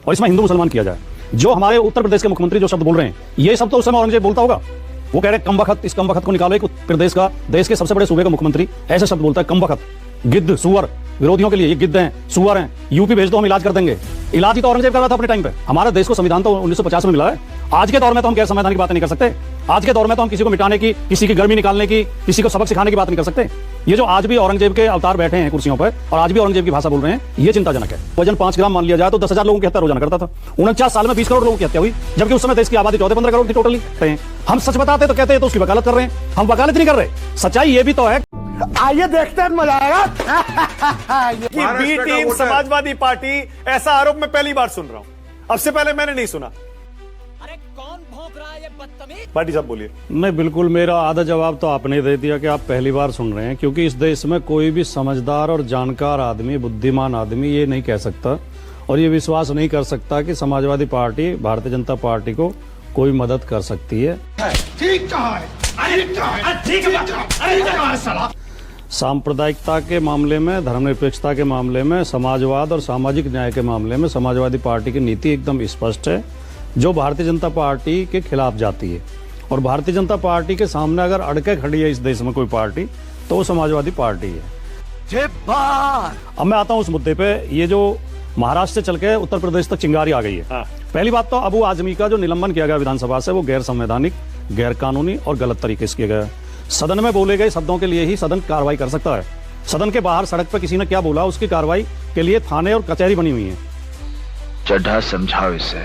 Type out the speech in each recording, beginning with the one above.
और इसमें हिंदू मुसलमान किया जाए। जो हमारे उत्तर प्रदेश के मुख्यमंत्री जो शब्द बोल रहे हैं, ये सब तो उस समय औरंगजेब बोलता होगा। वो कह रहे हैं कम बखत, इस कम बखत को निकालो। एक उत्तर प्रदेश का, देश के सबसे बड़े सूबे का मुख्यमंत्री ऐसे शब्द बोलता है, कम बखत, गिद्ध, सुअर, विरोधियों के लिए ये गिद्ध हैं, सुअर हैं, यूपी भेज दो, हम इलाज कर देंगे। इलाज ही तो औरंगजेब कर रहा था अपने टाइम पे। हमारे देश को संविधान तो 1950 में मिला है। आज के दौर में तो हम गैर संवैधानिक की बात नहीं कर सकते। आज के दौर में तो हम किसी को मिटाने की, किसी की गर्मी निकालने की, किसी को सबक सिखाने की बात नहीं कर सकते। ये जो आज भी औरंगजेब के अवतार बैठे हैं कुर्सियों पर और आज भी औरंगजेब की भाषा बोल रहे हैं, ये चिंताजनक है। वजन 5 ग्राम मान लिया जाए तो 10,000 लोगों की हत्या रोजाना करता था। 49 साल में 20 करोड़ लोगों की हत्या हुई, जबकि उस समय देश की आबादी 14-15 करोड़ थी टोटली। हम सच बताते तो कहते हैं तो उसकी वकालत कर रहे हैं। हम वकालत नहीं कर रहे, सच्चाई ये भी तो है। आइए देखते हैं, मजा आएगा। कि बी टीम समाजवादी पार्टी, ऐसा आरोप मैं पहली बार सुन रहा हूं। अब से पहले मैंने नहीं सुना। अरे कौन भौंक रहा है ये बदतमीज? पार्टी साहब बोलिए। नहीं, बिल्कुल मेरा आधा जवाब तो आपने दे दिया कि आप पहली बार सुन रहे हैं, क्योंकि इस देश में कोई भी समझदार और जानकार आदमी, बुद्धिमान आदमी ये नहीं कह सकता और ये विश्वास नहीं कर सकता कि समाजवादी पार्टी, भारतीय जनता पार्टी को कोई मदद कर सकती है। ठीक कहा है, सांप्रदायिकता के मामले में, धर्मनिरपेक्षता के मामले में, समाजवाद और सामाजिक न्याय के मामले में समाजवादी पार्टी की नीति एकदम स्पष्ट है, जो भारतीय जनता पार्टी के खिलाफ जाती है। और भारतीय जनता पार्टी के सामने अगर अड़के खड़ी है इस देश में कोई पार्टी, तो वो समाजवादी पार्टी है। अब मैं आता हूं उस मुद्दे पे। ये जो महाराष्ट्र से चल के उत्तर प्रदेश तक चिंगारी आ गई है। पहली बात तो अबू आजमी का जो निलंबन किया गया विधानसभा से, वो गैर संवैधानिक, गैर कानूनी और गलत तरीके से किया गया। सदन में बोले गए शब्दों के लिए ही सदन कार्रवाई कर सकता है। सदन के बाहर सड़क पर किसी ने क्या बोला, उसकी कार्रवाई के लिए थाने और कचहरी बनी हुई है, चड्ढा समझाओ इसे,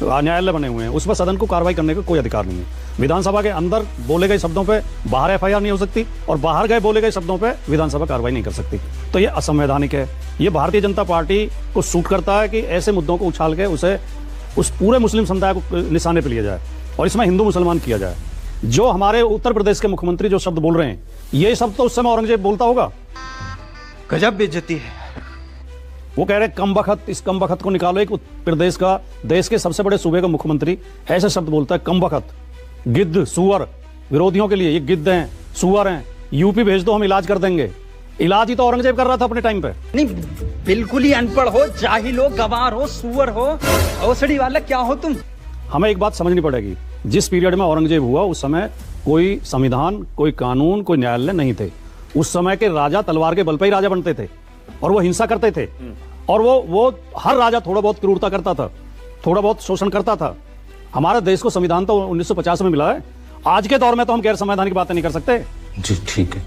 न्यायालय बने हुए हैं। उस पर सदन को कार्रवाई करने का कोई अधिकार नहीं है। विधानसभा के अंदर बोले गए शब्दों पे बाहर एफआईआर नहीं हो सकती और बाहर गए बोले गए शब्दों पे विधानसभा कार्रवाई नहीं कर सकती। तो ये असंवैधानिक है। ये भारतीय जनता पार्टी को सूट करता है कि ऐसे मुद्दों को उछाल के उसे उस पूरे मुस्लिम समुदाय को निशाने पे लिया जाए और इसमें हिंदू मुसलमान किया जाए। जो हमारे उत्तर प्रदेश के मुख्यमंत्री जो शब्द बोल रहे हैं, ये शब्द तो उस समय औरंगजेब बोलता होगा। गजब बेइज्जती है। वो कह रहे हैं कम बखत, इस कम बखत को निकालो। एक प्रदेश का, देश के सबसे बड़े सूबे का मुख्यमंत्री ऐसे शब्द बोलता है, कम बखत, गिद्ध, सुअर, विरोधियों के लिए ये गिद्ध हैं, सुअर हैं, यूपी भेज दो, हम इलाज कर देंगे। इलाज ही तो औरंगजेब कर रहा था अपने टाइम पे। नहीं, बिल्कुल ही अनपढ़ हो, जाहिल हो, गवार हो, सुअर हो, औसड़ी वाला क्या हो तुम? हमें एक बात समझनी पड़ेगी, जिस पीरियड में औरंगजेब हुआ उस समय कोई संविधान, कोई कानून, कोई न्यायालय नहीं थे। उस समय के राजा तलवार के बल पर ही राजा बनते थे और वो हिंसा करते थे और वो हर राजा थोड़ा बहुत क्रूरता करता था, थोड़ा बहुत शोषण करता था। हमारे देश को संविधान तो 1950 में मिला है। आज के दौर में तो हम गैर संवैधानिक बातें नहीं कर सकते जी, ठीक है।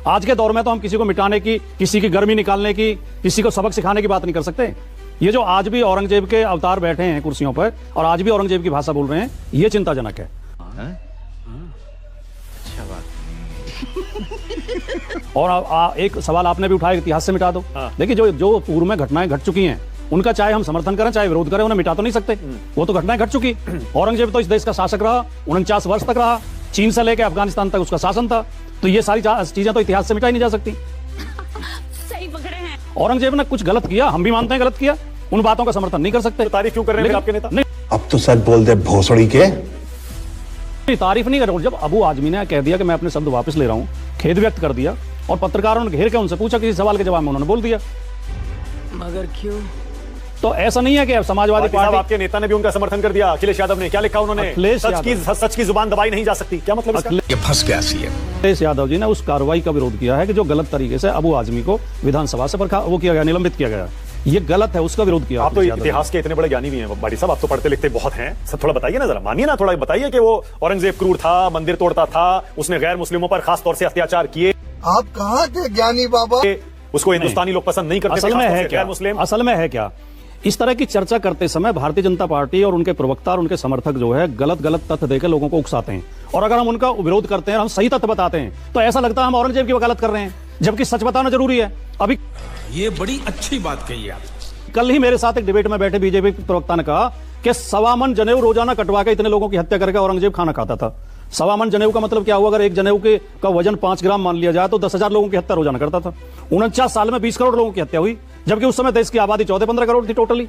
आज के दौर में तो हम किसी को मिटाने की, किसी की गर्मी निकालने की, किसी को सबक सिखाने की बात नहीं कर सकते। ये जो आज भी औरंगजेब के अवतार बैठे हैं कुर्सियों पर और आज भी औरंगजेब की भाषा बोल रहे हैं, ये चिंताजनक है। अच्छा बात। और एक सवाल आपने भी उठाया, इतिहास से मिटा दो। देखिए, जो पूर्व में घटनाएं घट चुकी हैं, उनका चाहे हम समर्थन करें चाहे विरोध करें, उन्हें मिटा तो नहीं सकते। वो तो घटनाएं घट चुकी। औरंगजेब तो इस देश का शासक रहा, 49 वर्ष तक रहा। चीन से लेकर अफगानिस्तान तक उसका शासन था। तो ये सारी चीजें तो इतिहास से मिटाई नहीं जा सकती। सही पकड़े हैं। औरंगजेब ने कुछ गलत किया, हम भी मानते हैं गलत किया, उन बातों का समर्थन नहीं कर सकते। तो तारीफ क्यों कर रहे हैं आपके नेता? नहीं, अब तो सच बोल दे भोसड़ी के। तारीफ नहीं कर रहा हूं। जब अबू आजमी ने कह दिया कि मैं अपने शब्द वापस ले रहा हूं, खेद व्यक्त कर दिया और पत्रकारों ने घेर के उनसे पूछा, किसी सवाल के जवाब में उन्होंने बोल दिया। मगर क्यों? तो ऐसा नहीं है कि समाजवादी पार्टी, आपके नेता ने भी उनका समर्थन कर दिया। अखिलेश यादव ने क्या लिखा उन्होंने? सच की जुबान दबाई नहीं जा सकती। क्या मतलब इसका? ये फंस गया सीएम। अखिलेश यादव जी ने उस कार्रवाई का विरोध किया है कि जो गलत तरीके से अबू आजमी को विधानसभा से वो किया गया, निलंबित किया गया। ये गलत है, उसका विरोध किया। आप तो इतिहास के इतने बड़े ज्ञानी भी हैं बाड़ी साहब, आप तो पढ़ते लिखते बहुत हैं। सब थोड़ा बताइए ना, जरा मानिए ना, थोड़ा बताइए कि वो औरंगजेब क्रूर था, मंदिर तोड़ता था, उसने गैर मुस्लिमों पर खास तौर से अत्याचार किए। आप कहाँ थे ज्ञानी बाबा? उसको हिंदुस्तानी लोग पसंद नहीं करते। असल में है क्या, इस तरह की चर्चा करते समय भारतीय जनता पार्टी और उनके प्रवक्ता और उनके समर्थक जो है गलत तथ्य देकर लोगों को उकसाते हैं। और अगर हम उनका विरोध करते हैं, हम सही तथ्य बताते हैं, तो ऐसा लगता है हम औरंगजेब की वकालत कर रहे हैं, जबकि सच बताना जरूरी है। अभी ये बड़ी अच्छी बात कही आप। कल ही मेरे साथ एक डिबेट में बैठे बीजेपी प्रवक्ता ने कहा कि 1.25 मन जनेऊ रोजाना कटवा के इतने लोगों की हत्या करके औरंगजेब खाना खाता था। 1.25 मन जनेऊ का मतलब क्या हुआ? अगर एक जनेऊ का वजन 5 ग्राम मान लिया जाए तो 10,000 लोगों की हत्या रोजाना करता था। 49 साल में 20 करोड़ लोगों की हत्या हुई, जबकि उस समय देश की आबादी 14-15 करोड़ थी टोटली।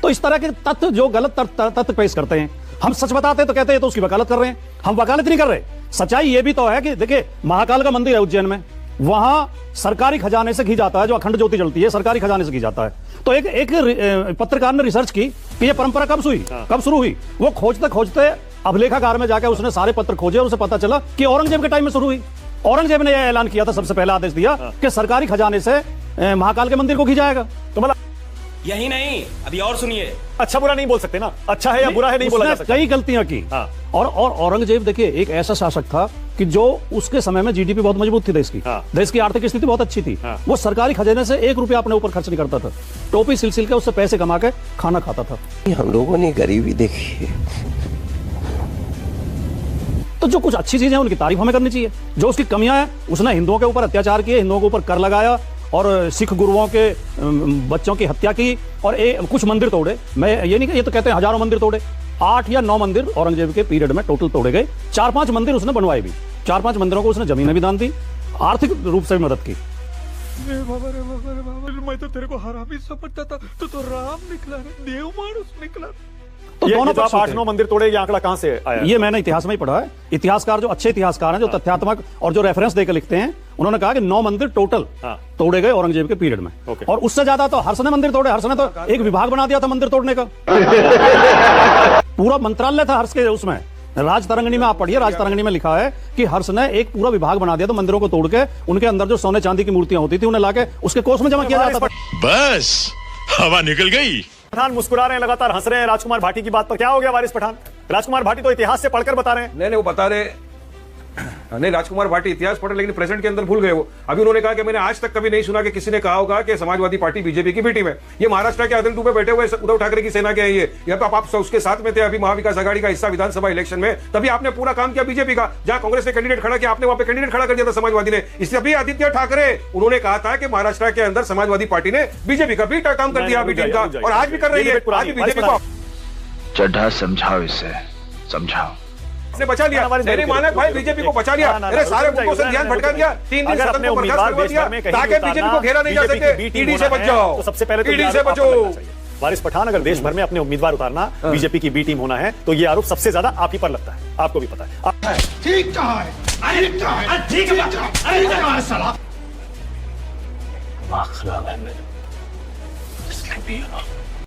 तो इस तरह के तथ्य जो गलत तथ्य पेश करते हैं, हम सच बताते तो कहते हैं तो उसकी वकालत कर रहे हैं। हम वकालत नहीं कर रहे, सच्चाई ये भी तो है कि देखिए महाकाल का मंदिर है उज्जैन में, वहां सरकारी खजाने से घी जाता है, जो अखंड ज्योति जलती है सरकारी खजाने से घी जाता है। तो एक पत्रकार ने रिसर्च की कि ये परंपरा कब हुई, कब शुरू हुई। वो खोजते खोजते अभिलेखागार में जाकर उसने सारे पत्र खोजे और उसे पता चला कि औरंगजेब के टाइम में शुरू हुई। औरंगजेब ने यह ऐलान किया था, सबसे पहला आदेश दिया कि सरकारी खजाने से महाकाल के मंदिर को घी जाएगा। तो मतलब यही नहीं, अभी और सुनिए। अच्छा बुरा नहीं बोल सकते ना, अच्छा है या बुरा है नहीं बोला जा सकता। कई गलतियां की। और औरंगजेब देखिए एक ऐसा शासक था कि जो उसके समय में जीडीपी बहुत मजबूत थी देश की, देश की आर्थिक स्थिति बहुत अच्छी थी। वो सरकारी खजाने से 1 रुपया अपने ऊपर खर्च नहीं करता था, टोपी सिल के उससे पैसे कमा के खाना खाता था। हम लोगों ने गरीबी देखी है। तो जो कुछ अच्छी चीजें हैं उनकी तारीफ हमें करनी चाहिए। जो उसकी कमियां हैं, उसने हिंदुओं के ऊपर अत्याचार किए, हिंदुओं के ऊपर कर लगाया और सिख गुरुओं के बच्चों की हत्या की और कुछ मंदिर तोड़े। मैं ये नहीं, ये तो कहते हैं हजारों मंदिर तोड़े। 8 या 9 मंदिर औरंगजेब के पीरियड में टोटल तोड़े गए। 4-5 मंदिर उसने बनवाए भी, 4-5 मंदिरों को उसने जमीनें भी दान दी, आर्थिक रूप से भी मदद की। मैं तो तेरे को हरामी समझता था, तो राम निकला, देव मानुस निकला। तो दोनों जो 8-9 मंदिर तोड़े, ये आंकड़ा कहां से आया? ये मैंने इतिहास में ही पढ़ा है। इतिहासकार जो अच्छे इतिहासकार हैं, जो तथ्यात्मक और जो रेफरेंस देकर लिखते हैं, उन्होंने कहा कि 9 मंदिर टोटल तोड़े गए औरंगजेब के पीरियड में। और उससे ज्यादा तो हर्ष ने मंदिर तोड़े। हर्ष ने तो एक विभाग बना दिया था मंदिर तोड़ने का। पूरा मंत्रालय था हर्ष के उसमें। राजतरंगिणी में आप पढ़िए, राजतरंगिणी में लिखा है कि हर्ष ने एक पूरा विभाग बना दिया था मंदिरों को तोड़ के। उनके अंदर जो सोने चांदी की मूर्तियां होती थी उन्हें लाके उसके कोष में जमा किया जाता था। बस हवा निकल गई। पठान मुस्कुरा रहे हैं, लगातार हंस रहे हैं राजकुमार भाटी की बात पर। क्या हो गया वारिस पठान? राजकुमार भाटी तो इतिहास से पढ़कर बता रहे हैं। नहीं, वो बता रहे नहीं, राजकुमार भाटी इतिहास पढ़े लेकिन प्रेजेंट के अंदर भूल गए वो। अभी उन्होंने कहा कि मैंने आज तक कभी नहीं सुना कि किसी ने कहा होगा कि समाजवादी पार्टी बीजेपी की बी टीम है। ये महाराष्ट्र के अदलटू पे बैठे हुए उद्धव ठाकरे की सेना के हैं। ये यहाँ पे आप उसके साथ में थे अभी महाविकास आघाड़ी का हिस्सा विधानसभा इलेक्शन में, तभी आपने पूरा काम किया बीजेपी का। जहां कांग्रेस ने कैंडिडेट खड़ा किया, आपने वहां पे कैंडिडेट खड़ा कर दिया था समाजवादी ने। इसलिए अभी आदित्य ठाकरे उन्होंने कहा था कि महाराष्ट्र के अंदर समाजवादी पार्टी ने बीजेपी का भी काम कर दिया, बीजेपी का, और आज भी कर रही है। आज भी बीजेपी को चड्ढा समझाओ, इसे समझाओ। ने बचा लिया। मैंने माना भाई बीजेपी को बचा लिया। मेरे सारे मुद्दों से ध्यान भटका दिया। 3 दिन सदन को बर्खास्त करवा दिया ताकि बीजेपी को घेरा नहीं जा सके। ईडी से बच जाओ, तो सबसे पहले ईडी से बचो। वारिस पठान, अगर देश भर में अपने उम्मीदवार उतारना बीजेपी की बी टीम होना है, तो ये आरोप सबसे ज्यादा आप ही पर लगता है। आपको भी पता है। ठीक कहा है, ठीक कहा है, ठीक कहा है साला। दिमाग खराब है मेरा, इसलिए भी